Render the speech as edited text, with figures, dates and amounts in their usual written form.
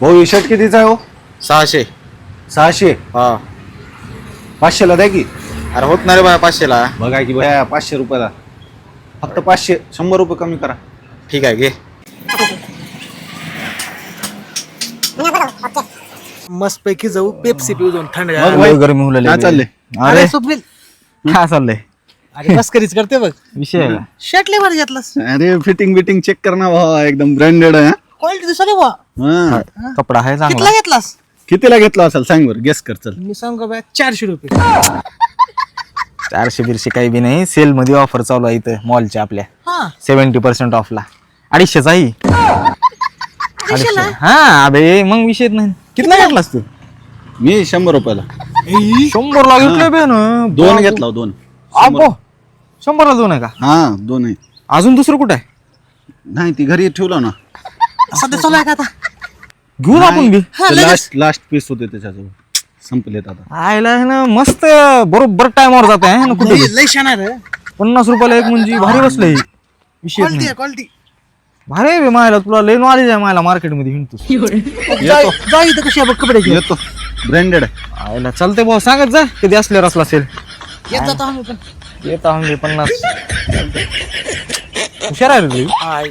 भाऊ ही शर्ट कितीचा आहे हो? 600. 600. हा 500ला द्या की. अरे होत नाही रे बाय 500ला. बघा की बाया 500 रुपयाला फक्त 500. 100 रुपये कमी करा. ठीक आहे घे. मस्त पैकी जाऊ पेप्सी पिऊ जाऊन थंड मग भाई, गरमी होऊ लागली. काय चाललंय? अरे स्वप्नील काय चाललंय अरे मस्करीच करते बघ. विषय आहे का? शर्ट लय भारी घेतलास. अरे फिटिंग बिटिंग चेक कर ना भावा, एकदम ब्रँडेड आहे. क्वालिटी दिसली बा. हा. कपडा आहे कितला चांगला. घेतलास? कितीला घेतला असेल सांग बरं, गेस कर चल. मी सांगू बा 400 रुपये. 400 बिरशे काही बी नाही. सेल मध्ये ऑफर चालू आहे इथं मॉलच्या आपल्या हा 70% ऑफला. 250चा आहे. 250 हा अबे मग विषयच नाही. कितला घेतलास तू? मी 100 रुपयाला 100 ला घेतलं बे ना. 2 घेतला हो, 2. अबो 100 ला 2 आहे का? हा 2 आहे. अजून दुसरं कुठं आहे? नाही ती घरी ठेवलं ना. सध्या चालू आहे का आता? घेऊ ना आपण बी. लास्ट पीस होते त्याच्याजवळ, संपलेत आता. आयला आहे ना मस्त बरोबर टाइमवर जात आहे ना कुठे. लय शाना रे. 50 रुपयाला एक म्हणजे भारी बसलंय. विषय क्वालिटी नाही. आहे क्वालिटी. भारी आहे बे मायला. तुला लय नॉलेज आहे मायला मार्केट मध्ये हिंडतोस. जा इथं कशी आहे बघ कपडे घे. येतो, ब्रँडेड आहे. आयला चालतंय भाऊ, सांगत जा कधी असल्यावर असला असेल. येत जातो आम्ही पण. येत आम्ही 50. हुशार आहे रे तू. अरे